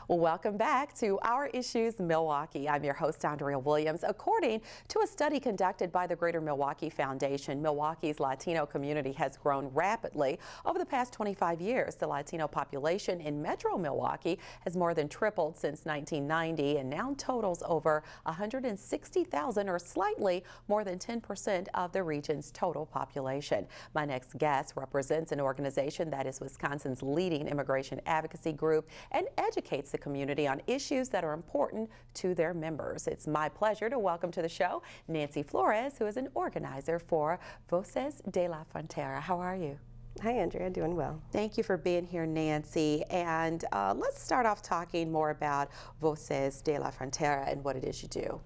Well, welcome back to Our Issues Milwaukee. I'm your host, Andrea Williams. According to a study conducted by the Greater Milwaukee Foundation, Milwaukee's Latino community has grown rapidly over the past 25 years. The Latino population in Metro Milwaukee has more than tripled since 1990 and now totals over 160,000, or slightly more than 10% of the region's total population. My next guest represents an organization that is Wisconsin's leading immigration advocacy group and educates the community on issues that are important to their members. It's my pleasure to welcome to the show Nancy Flores, who is an organizer for Voces de la Frontera. How are you? Hi, Andrea. Doing well. Thank you for being here, Nancy. And let's start off talking more about Voces de la Frontera and what it is you do.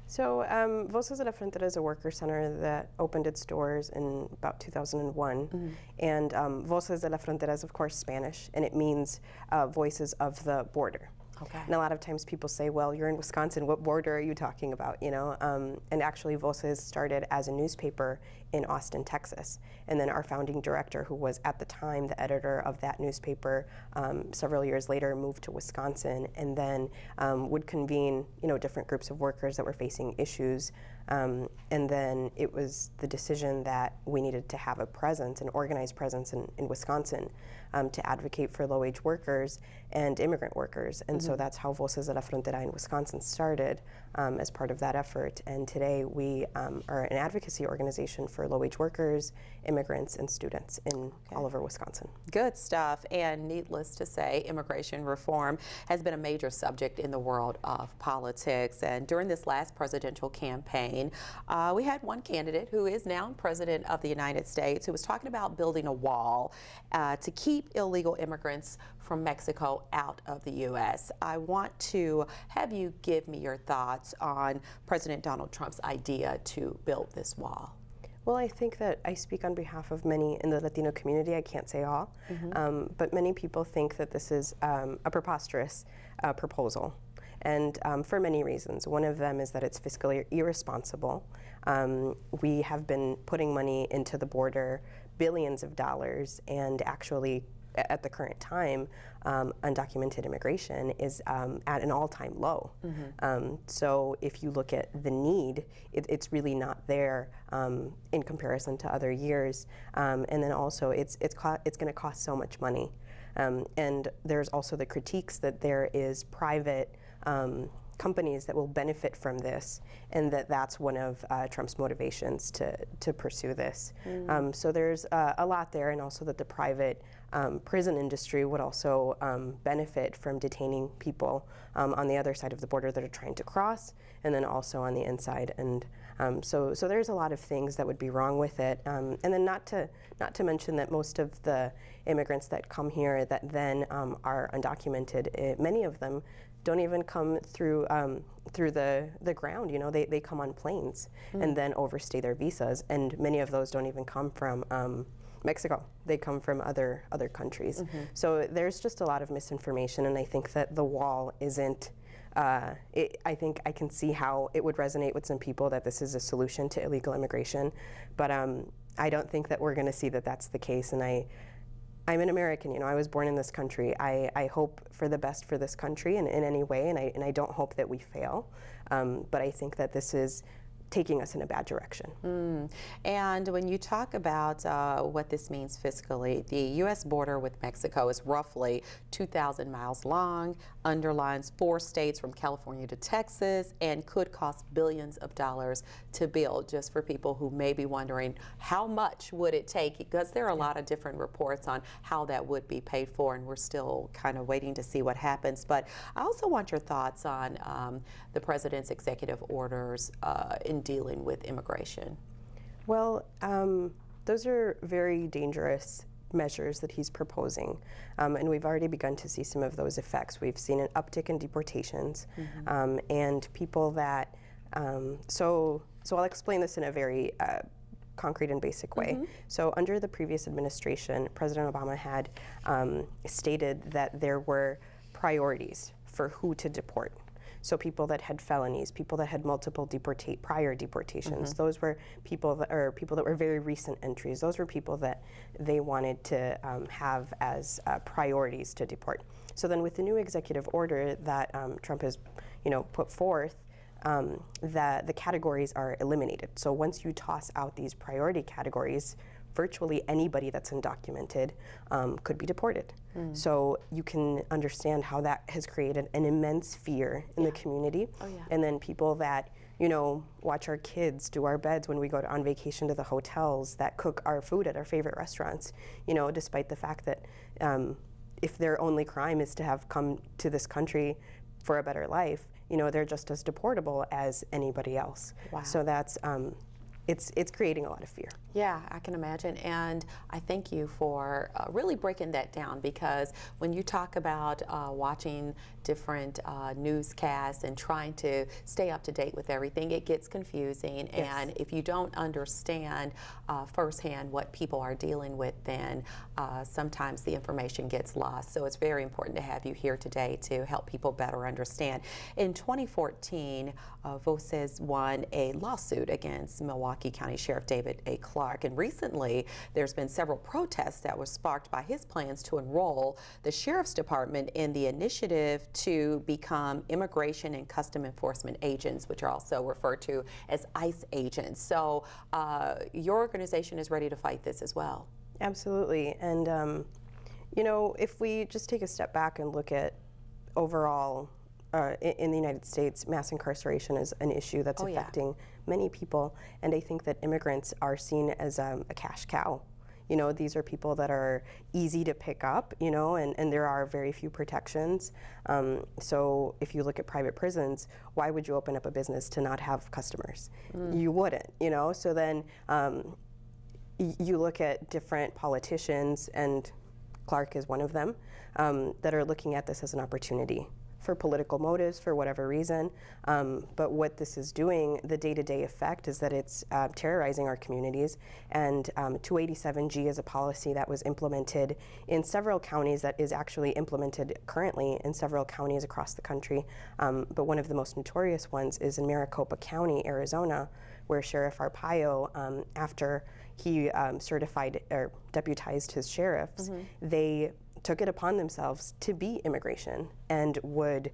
So Voces de la Frontera is a worker center that opened its doors in about 2001. Mm-hmm. And Voces de la Frontera is, of course, Spanish, and it means voices of the border. Okay. And a lot of times people say, well, you're in Wisconsin, what border are you talking about, you know? And actually Voces started as a newspaper in Austin, Texas. And then our founding director, who was at the time the editor of that newspaper, several years later moved to Wisconsin and then would convene, you know, different groups of workers that were facing issues. And then it was the decision that we needed to have a presence, an organized presence in Wisconsin to advocate for low-wage workers and immigrant workers. And so that's how Voces de la Frontera in Wisconsin started as part of that effort. And today we are an advocacy organization for low-wage workers, immigrants, and students in all over Wisconsin. Good stuff. And needless to say, immigration reform has been a major subject in the world of politics. And during this last presidential campaign, we had one candidate who is now president of the United States who was talking about building a wall to keep illegal immigrants from Mexico out of the U.S. I want to have you give me your thoughts on President Donald Trump's idea to build this wall. Well, I think that I speak on behalf of many in the Latino community. I can't say all, but many people think that this is a preposterous proposal. And for many reasons. One of them is that it's fiscally irresponsible. We have been putting money into the border, billions of dollars, and actually at the current time, undocumented immigration is at an all-time low. So if you look at the need, it's really not there in comparison to other years. And then also it's going to cost so much money. And there's also the critiques that there is private companies that will benefit from this, and that's one of Trump's motivations to pursue this. So there's a lot there, and also that the private prison industry would also benefit from detaining people on the other side of the border that are trying to cross, and then also on the inside. And so there's a lot of things that would be wrong with it. And then not to mention that most of the immigrants that come here that then are undocumented, many of them don't even come through the ground. You know, they come on planes and then overstay their visas, and many of those don't even come from Mexico. They come from other countries. So there's just a lot of misinformation, and I think that the wall isn't. I think I can see how it would resonate with some people that this is a solution to illegal immigration, but I don't think that we're going to see that that's the case. And I'm an American, you know, I was born in this country. I hope for the best for this country in any way, and I don't hope that we fail. But I think that this is taking us in a bad direction. And when you talk about what this means fiscally, the U.S. border with Mexico is roughly 2,000 miles long, underlines 4 states from California to Texas, and could cost billions of dollars to build. Just for people who may be wondering, how much would it take? Because there are a lot of different reports on how that would be paid for, and we're still kind of waiting to see what happens. But I also want your thoughts on the president's executive orders in dealing with immigration. Well, those are very dangerous measures that he's proposing, and we've already begun to see some of those effects. We've seen an uptick in deportations, and people that, so I'll explain this in a very concrete and basic way. So under the previous administration, President Obama had stated that there were priorities for who to deport. So people that had felonies, people that had multiple prior deportations, those were people that were very recent entries. Those were people that they wanted to have as priorities to deport. So then with the new executive order that Trump has, put forth, the categories are eliminated. So once you toss out these priority categories, virtually anybody that's undocumented could be deported. So you can understand how that has created an immense fear in the community. And then people that, watch our kids do our beds when we go on vacation to the hotels, that cook our food at our favorite restaurants, despite the fact that if their only crime is to have come to this country for a better life, they're just as deportable as anybody else. Wow. So that's it's creating a lot of fear. Yeah, I can imagine, and I thank you for really breaking that down, because when you talk about watching different newscasts and trying to stay up to date with everything, it gets confusing, and if you don't understand firsthand what people are dealing with, then sometimes the information gets lost. So it's very important to have you here today to help people better understand. In 2014, Voces won a lawsuit against Milwaukee County Sheriff David A. Clark, and recently there's been several protests that were sparked by his plans to enroll the Sheriff's Department in the initiative to become Immigration and Custom Enforcement Agents, which are also referred to as ICE agents. So your organization is ready to fight this as well. Absolutely, and if we just take a step back and look at overall in the United States, mass incarceration is an issue that's affecting many people, and I think that immigrants are seen as a cash cow. These are people that are easy to pick up, and there are very few protections. So if you look at private prisons, why would you open up a business to not have customers? You wouldn't, So then you look at different politicians, and Clark is one of them, that are looking at this as an opportunity for political motives, for whatever reason. But what this is doing, the day-to-day effect, is that it's terrorizing our communities. And 287G is a policy that was implemented in several counties, that is actually implemented currently in several counties across the country. But one of the most notorious ones is in Maricopa County, Arizona, where Sheriff Arpaio, after he certified or deputized his sheriffs, they took it upon themselves to be immigration and would,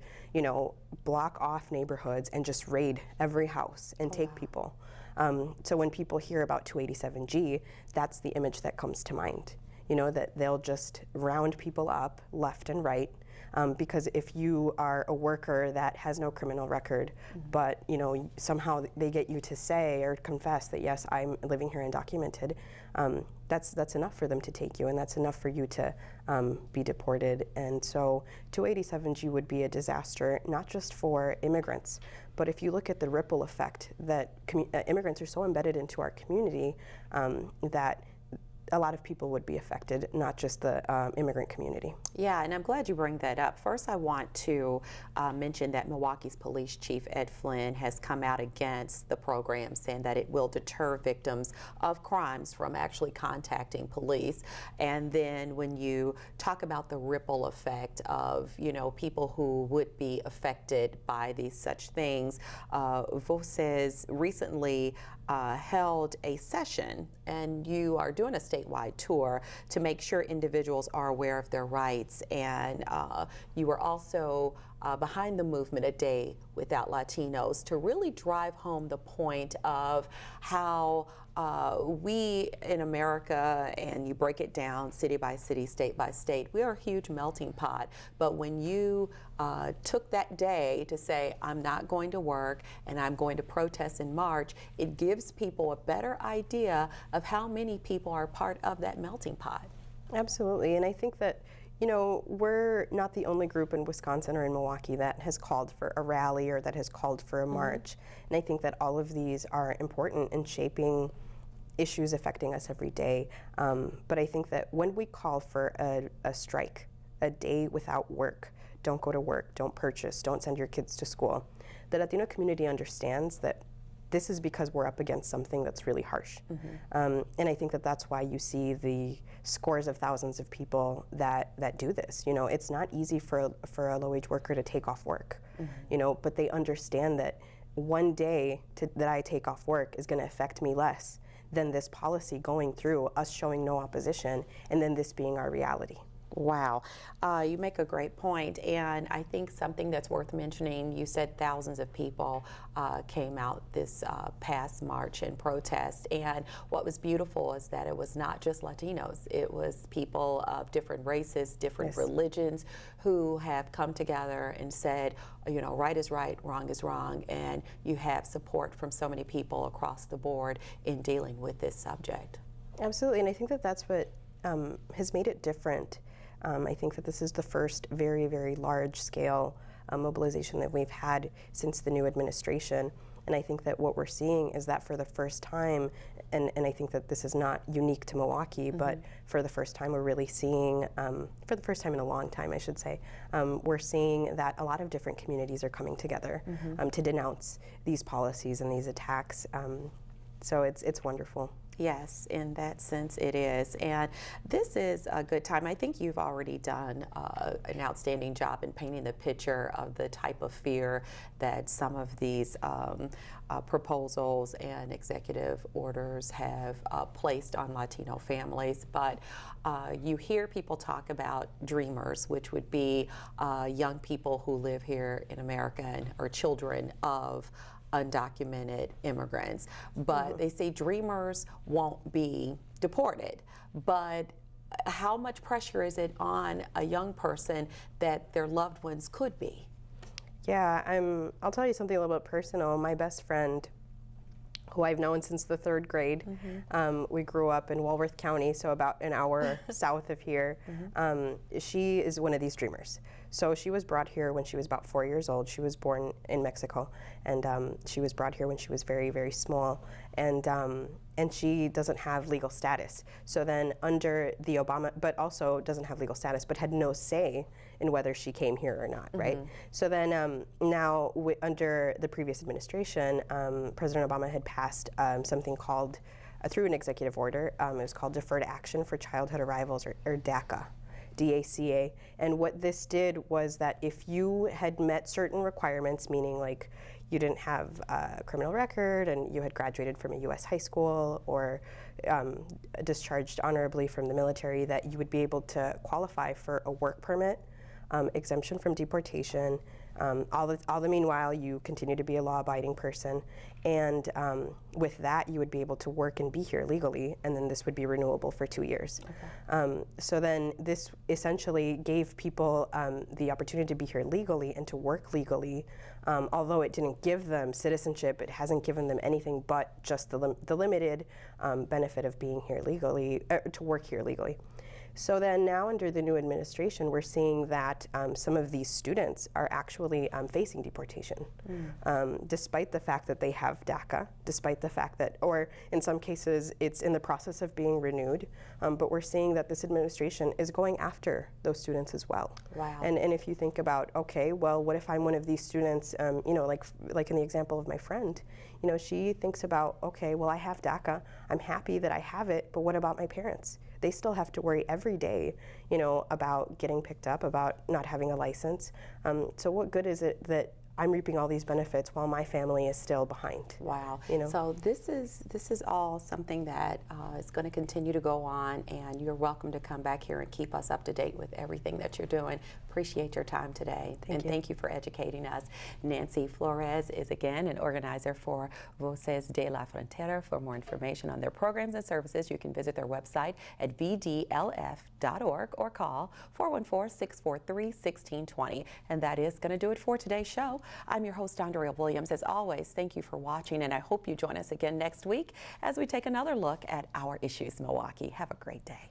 block off neighborhoods and just raid every house and take people. So when people hear about 287G, that's the image that comes to mind, that they'll just round people up left and right. Because if you are a worker that has no criminal record, but somehow they get you to say or confess that yes, I'm living here undocumented, that's enough for them to take you, and that's enough for you to be deported. And so 287G would be a disaster, not just for immigrants, but if you look at the ripple effect that immigrants are so embedded into our community that a lot of people would be affected, not just the immigrant community. Yeah, and I'm glad you bring that up. First, I want to mention that Milwaukee's Police Chief Ed Flynn has come out against the program, saying that it will deter victims of crimes from actually contacting police. And then when you talk about the ripple effect of, people who would be affected by these such things, Voces recently held a session, and you are doing a statewide tour to make sure individuals are aware of their rights. And you were also behind the movement, A Day Without Latinos, to really drive home the point of how we in America, and you break it down city by city, state by state, we are a huge melting pot. But when you took that day to say, I'm not going to work and I'm going to protest in March, it gives people a better idea of how many people are part of that melting pot. Absolutely, and I think that we're not the only group in Wisconsin or in Milwaukee that has called for a rally or that has called for a march. And I think that all of these are important in shaping issues affecting us every day. But I think that when we call for a strike, a day without work, don't go to work, don't purchase, don't send your kids to school, the Latino community understands that this is because we're up against something that's really harsh. And I think that that's why you see the scores of thousands of people that do this. You know, it's not easy for a low-wage worker to take off work, you know, but they understand that one day that I take off work is going to affect me less than this policy going through, us showing no opposition, and then this being our reality. Wow. You make a great point, and I think something that's worth mentioning, you said thousands of people came out this past march and protest, and what was beautiful is that it was not just Latinos, it was people of different races, different religions who have come together and said, you know, right is right, wrong is wrong, and you have support from so many people across the board in dealing with this subject. Absolutely, and I think that that's what has made it different. I think that this is the first very, very large-scale mobilization that we've had since the new administration. And I think that what we're seeing is that for the first time, and I think that this is not unique to Milwaukee, but for the first time we're really seeing, for the first time in a long time I should say, we're seeing that a lot of different communities are coming together to denounce these policies and these attacks. So it's wonderful. Yes, in that sense it is. And this is a good time. I think you've already done an outstanding job in painting the picture of the type of fear that some of these proposals and executive orders have placed on Latino families. But you hear people talk about dreamers, which would be young people who live here in America and are children of undocumented immigrants, but they say dreamers won't be deported. But how much pressure is it on a young person that their loved ones could be? Yeah, I'll tell you something a little bit personal. My best friend, who I've known since the 3rd grade, we grew up in Walworth County, so about an hour south of here. She is one of these dreamers. So she was brought here when she was about 4 years old. She was born in Mexico, and she was brought here when she was very, very small. And she doesn't have legal status. So then under the Obama, but also doesn't have legal status, but had no say in whether she came here or not, right? So then now under the previous administration, President Obama had passed something called, through an executive order, it was called Deferred Action for Childhood Arrivals, or DACA. DACA, and what this did was that if you had met certain requirements, meaning like you didn't have a criminal record and you had graduated from a U.S. high school or discharged honorably from the military, that you would be able to qualify for a work permit, exemption from deportation. All the meanwhile, you continue to be a law-abiding person, and with that, you would be able to work and be here legally, and then this would be renewable for 2 years. So then this essentially gave people the opportunity to be here legally and to work legally. Although it didn't give them citizenship, it hasn't given them anything but just the limited benefit of being here legally, to work here legally. So then now under the new administration, we're seeing that some of these students are actually facing deportation, despite the fact that they have DACA, despite the fact that, or in some cases, it's in the process of being renewed, but we're seeing that this administration is going after those students as well. Wow. And if you think about, okay, well, what if I'm one of these students, you know, like in the example of my friend, you know, she thinks about, okay, well, I have DACA, I'm happy that I have it, but what about my parents? They still have to worry every day, you know, about getting picked up, about not having a license. So what good is it that I'm reaping all these benefits while my family is still behind? Wow. You know? So this is all something that is going to continue to go on, and you're welcome to come back here and keep us up to date with everything that you're doing. Appreciate your time today. Thank you for educating us. Nancy Flores is again an organizer for Voces de la Frontera. For more information on their programs and services, you can visit their website at vdlf.org or call 414-643-1620. And that is going to do it for today's show. I'm your host, Andrea Williams. As always, thank you for watching, and I hope you join us again next week as we take another look at our issues, Milwaukee. Have a great day.